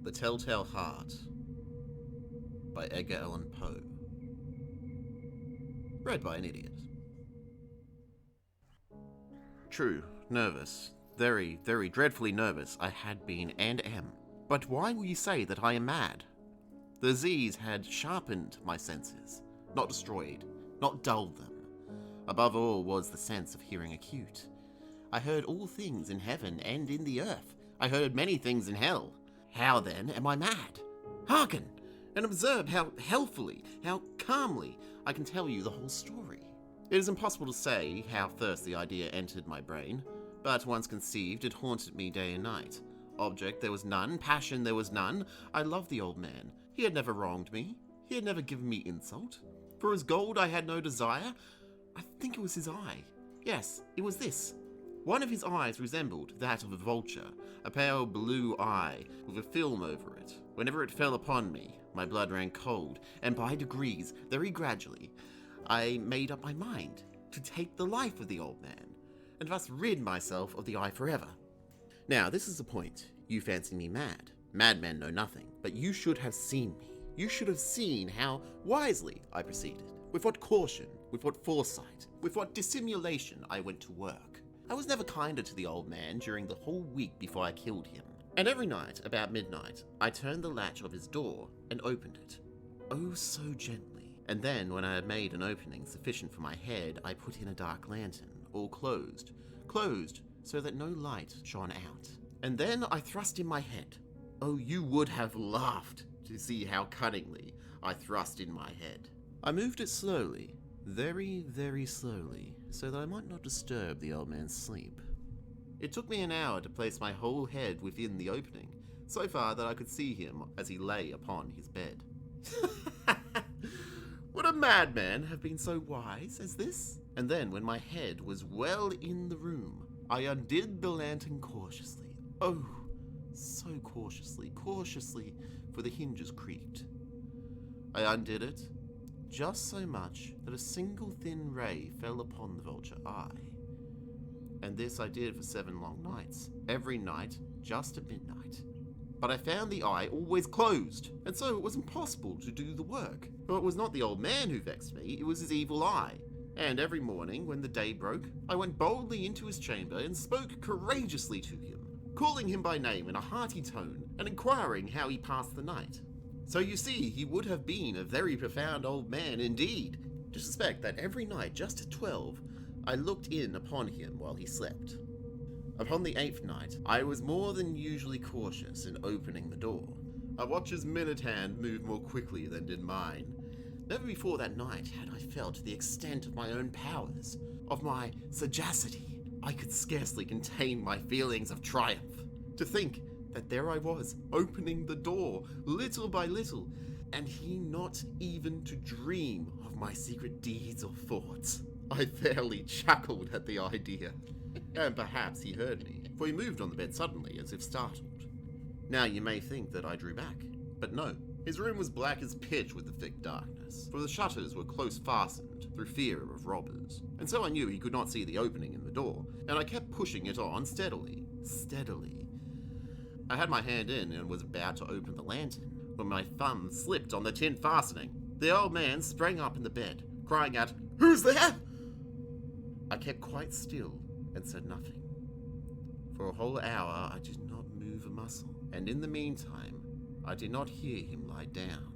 The Telltale Heart by Edgar Allen Poe. Read by an idiot. True, nervous. Very, very dreadfully nervous I had been and am. But why will you say that I am mad? The disease had sharpened my senses, not destroyed, not dulled them. Above all was the sense of hearing acute. I heard all things in heaven and in the earth. I heard many things in hell. How then am I mad? Hearken, and observe how healthfully, how calmly I can tell you the whole story. It is impossible to say how first the idea entered my brain, but once conceived, it haunted me day and night. Object there was none, passion there was none. I loved the old man. He had never wronged me. He had never given me insult. For his gold I had no desire. I think it was his eye. Yes, it was this. One of his eyes resembled that of a vulture, a pale blue eye with a film over it. Whenever it fell upon me, my blood ran cold, and by degrees, very gradually, I made up my mind to take the life of the old man, and thus rid myself of the eye forever. Now, this is the point. You fancy me mad. Madmen know nothing, but you should have seen me. You should have seen how wisely I proceeded, with what caution, with what foresight, with what dissimulation I went to work. I was never kinder to the old man during the whole week before I killed him. And every night, about midnight, I turned the latch of his door and opened it. Oh, so gently. And then, when I had made an opening sufficient for my head, I put in a dark lantern, all closed so that no light shone out. And then I thrust in my head. Oh, you would have laughed to see how cunningly I thrust in my head. I moved it slowly, very, very slowly, so that I might not disturb the old man's sleep. It took me an hour to place my whole head within the opening, so far that I could see him as he lay upon his bed. Would a madman have been so wise as this? And then, when my head was well in the room, I undid the lantern cautiously. Oh, so cautiously, for the hinges creaked. I undid it, just so much that a single thin ray fell upon the vulture eye. And this I did for 7 long nights, every night just at midnight. But I found the eye always closed, and so it was impossible to do the work. For it was not the old man who vexed me, it was his evil eye. And every morning, when the day broke, I went boldly into his chamber and spoke courageously to him, calling him by name in a hearty tone, and inquiring how he passed the night. So you see, he would have been a very profound old man indeed, to suspect that every night just at 12, I looked in upon him while he slept. Upon the 8th night, I was more than usually cautious in opening the door. I watched his minute hand move more quickly than did mine. Never before that night had I felt the extent of my own powers, of my sagacity. I could scarcely contain my feelings of triumph. To think that there I was, opening the door, little by little, and he not even to dream of my secret deeds or thoughts. I fairly chuckled at the idea. And perhaps he heard me, for he moved on the bed suddenly, as if startled. Now you may think that I drew back, but no. His room was black as pitch with the thick darkness, for the shutters were close fastened through fear of robbers, and so I knew he could not see the opening in the door, and I kept pushing it on steadily. I had my hand in and was about to open the lantern, when my thumb slipped on the tin fastening. The old man sprang up in the bed, crying out, "Who's there?" I kept quite still and said nothing. For a whole hour I did not move a muscle, and in the meantime I did not hear him lie down.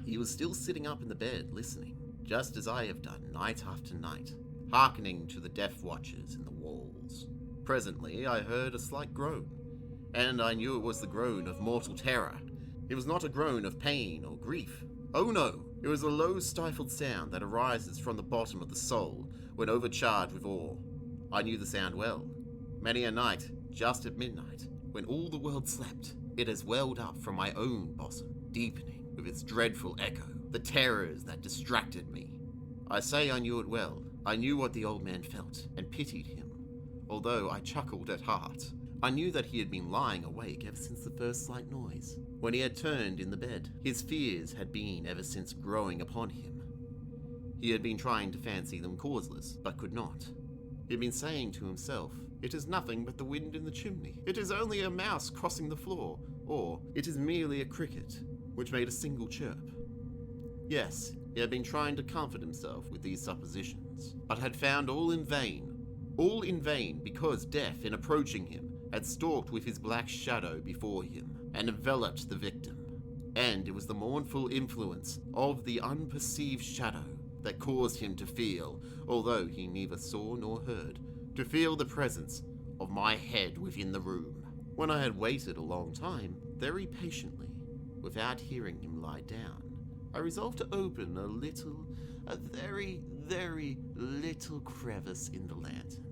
He was still sitting up in the bed, listening, just as I have done night after night, hearkening to the death watchers in the walls. Presently I heard a slight groan, and I knew it was the groan of mortal terror. It was not a groan of pain or grief. Oh no, it was a low stifled sound that arises from the bottom of the soul when overcharged with awe. I knew the sound well. Many a night, just at midnight, when all the world slept, it has welled up from my own bosom, deepening with its dreadful echo, the terrors that distracted me. I say I knew it well. I knew what the old man felt, and pitied him, although I chuckled at heart. I knew that he had been lying awake ever since the first slight noise, when he had turned in the bed. His fears had been ever since growing upon him. He had been trying to fancy them causeless, but could not. He'd been saying to himself, "It is nothing but the wind in the chimney. It is only a mouse crossing the floor," or "It is merely a cricket," which made a single chirp. Yes, he had been trying to comfort himself with these suppositions, but had found all in vain. All in vain because Death, in approaching him, had stalked with his black shadow before him and enveloped the victim. And it was the mournful influence of the unperceived shadow that caused him to feel, although he neither saw nor heard, to feel the presence of my head within the room. When I had waited a long time, very patiently, without hearing him lie down, I resolved to open a very, very little crevice in the lantern.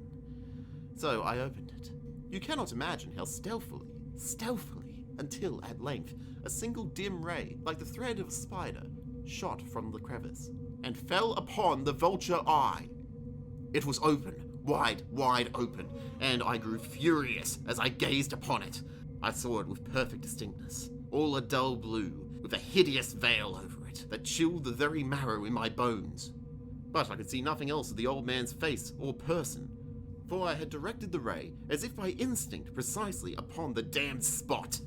So I opened it. You cannot imagine how stealthily, until at length a single dim ray, like the thread of a spider, shot from the crevice and fell upon the vulture eye. It was open, wide open, and I grew furious as I gazed upon it. I saw it with perfect distinctness, all a dull blue, with a hideous veil over it that chilled the very marrow in my bones. But I could see nothing else of the old man's face or person, for I had directed the ray, as if by instinct, precisely upon the damned spot.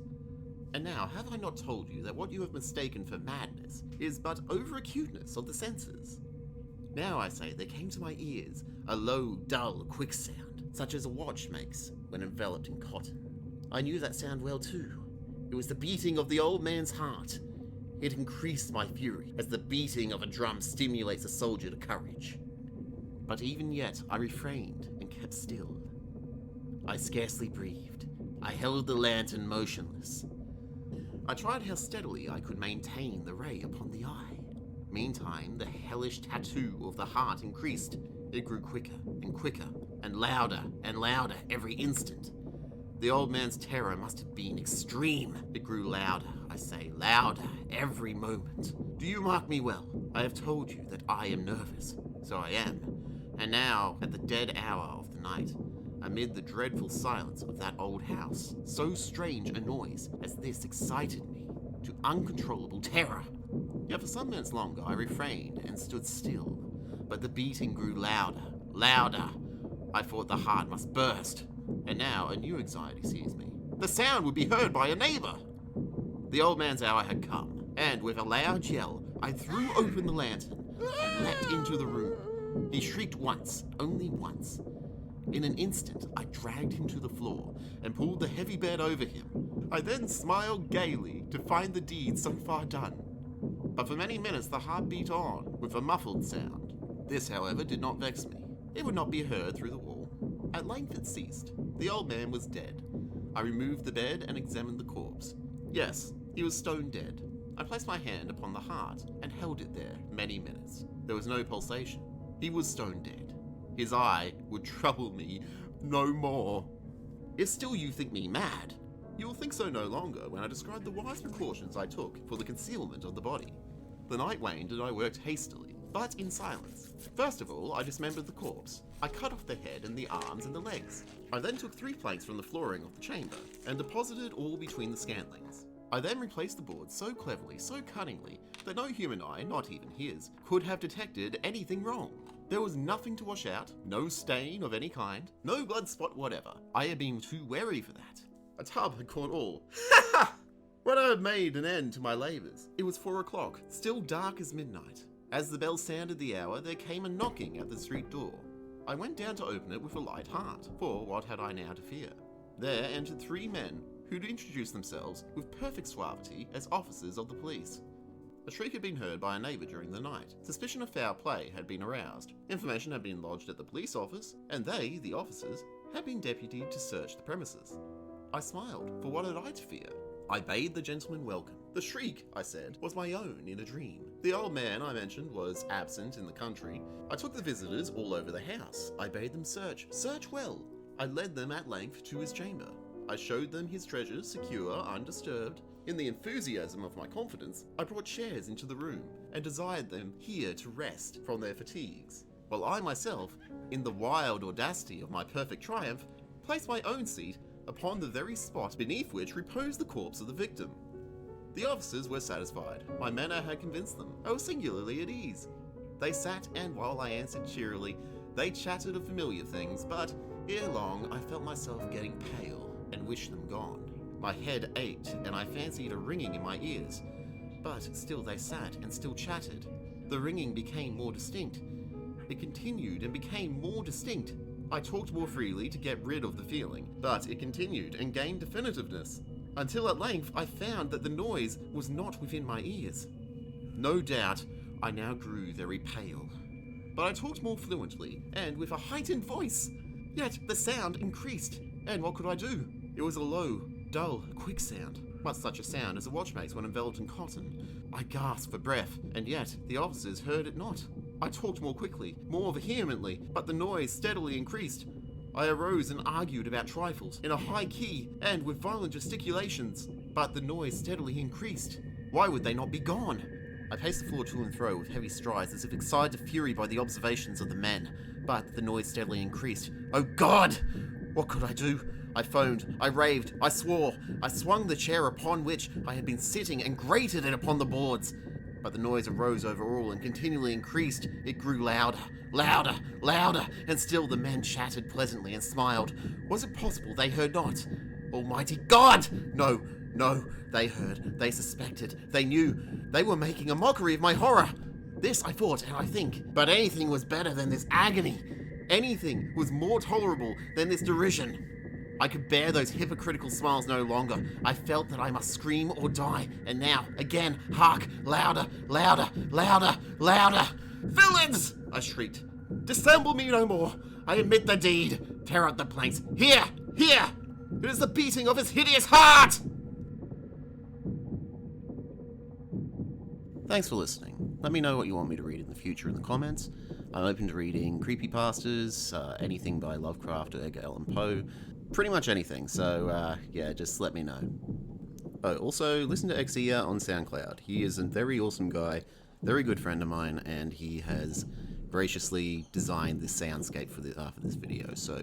And now, have I not told you that what you have mistaken for madness is but over-acuteness of the senses? Now, I say, there came to my ears a low, dull, quick sound, such as a watch makes when enveloped in cotton. I knew that sound well too. It was the beating of the old man's heart. It increased my fury, as the beating of a drum stimulates a soldier to courage. But even yet, I refrained and kept still. I scarcely breathed. I held the lantern motionless. I tried how steadily I could maintain the ray upon the eye. Meantime, the hellish tattoo of the heart increased. It grew quicker and quicker, and louder every instant. The old man's terror must have been extreme. It grew louder, I say, louder every moment. Do you mark me well? I have told you that I am nervous, so I am. And now, at the dead hour of the night, amid the dreadful silence of that old house, so strange a noise as this excited me to uncontrollable terror. Yet for some minutes longer I refrained and stood still, but the beating grew louder. I thought the heart must burst, and now a new anxiety seized me. The sound would be heard by a neighbor. The old man's hour had come, and with a loud yell, I threw open the lantern and leapt into the room. He shrieked once, only once. In an instant, I dragged him to the floor and pulled the heavy bed over him. I then smiled gaily to find the deed so far done. But for many minutes the heart beat on, with a muffled sound. This, however, did not vex me. It would not be heard through the wall. At length it ceased. The old man was dead. I removed the bed and examined the corpse. Yes, he was stone dead. I placed my hand upon the heart and held it there many minutes. There was no pulsation. He was stone dead. His eye would trouble me no more. If still you think me mad, you will think so no longer when I describe the wise precautions I took for the concealment of the body. The night waned and I worked hastily, but in silence. First of all, I dismembered the corpse. I cut off the head and the arms and the legs. I then took 3 planks from the flooring of the chamber and deposited all between the scantlings. I then replaced the boards so cleverly, so cunningly, that no human eye, not even his, could have detected anything wrong. There was nothing to wash out, no stain of any kind, no blood spot whatever. I had been too wary for that. A tub had caught all. When I had made an end to my labours, it was 4 o'clock, still dark as midnight. As the bell sounded the hour, there came a knocking at the street door. I went down to open it with a light heart, for what had I now to fear? There entered 3 men who'd introduced themselves with perfect suavity as officers of the police. A shriek had been heard by a neighbour during the night. Suspicion of foul play had been aroused. Information had been lodged at the police office, and they, the officers, had been deputied to search the premises. I smiled, for what had I to fear? I bade the gentleman welcome. The shriek, I said, was my own in a dream. The old man I mentioned was absent in the country. I took the visitors all over the house. I bade them search well. I led them at length to his chamber. I showed them his treasures, secure, undisturbed. In the enthusiasm of my confidence, I brought chairs into the room and desired them here to rest from their fatigues, while I myself, in the wild audacity of my perfect triumph, placed my own seat upon the very spot beneath which reposed the corpse of the victim. The officers were satisfied. My manner had convinced them. I was singularly at ease. They sat, and while I answered cheerily, They chattered of familiar things, but ere long I felt myself getting pale and wished them gone. My head ached and I fancied a ringing in my ears, but still they sat and still chattered. The ringing became more distinct. It continued and became more distinct. I talked more freely to get rid of the feeling, but it continued and gained definitiveness, until at length I found that the noise was not within my ears. No doubt, I now grew very pale. But I talked more fluently, and with a heightened voice. Yet the sound increased, and what could I do? It was a low, dull, quick sound, much such a sound as a watch makes when enveloped in cotton. I gasped for breath, and yet the officers heard it not. I talked more quickly, more vehemently, but the noise steadily increased. I arose and argued about trifles, in a high key and with violent gesticulations, but the noise steadily increased. Why would they not be gone? I paced the floor to and fro with heavy strides, as if excited to fury by the observations of the men, but the noise steadily increased. Oh God! What could I do? I foamed, I raved, I swore. I swung the chair upon which I had been sitting and grated it upon the boards. But the noise arose over all and continually increased. It grew louder, louder, louder, and still the men chatted pleasantly and smiled. Was it possible they heard not? Almighty God! No, they heard, they suspected, they knew. They were making a mockery of my horror. This I thought and I think, but anything was better than this agony. Anything was more tolerable than this derision. I could bear those hypocritical smiles no longer. I felt that I must scream or die. And now, again, hark, louder, louder, louder, louder. Villains! I shrieked. Dissemble me no more. I admit the deed. Tear out the planks. Here! Here! It is the beating of his hideous heart! Thanks for listening. Let me know what you want me to read in the future in the comments. I'm open to reading creepypastas, anything by Lovecraft or Edgar Allan Poe, pretty much anything, so yeah, just let me know. Oh, also, listen to Exxija on SoundCloud. He is a very awesome guy, very good friend of mine, and he has graciously designed this soundscape for this video, so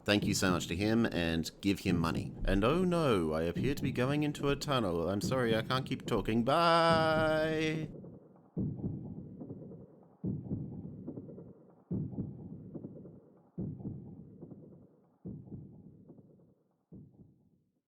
thank you so much to him, and give him money. And oh no, I appear to be going into a tunnel. I'm sorry, I can't keep talking. Bye!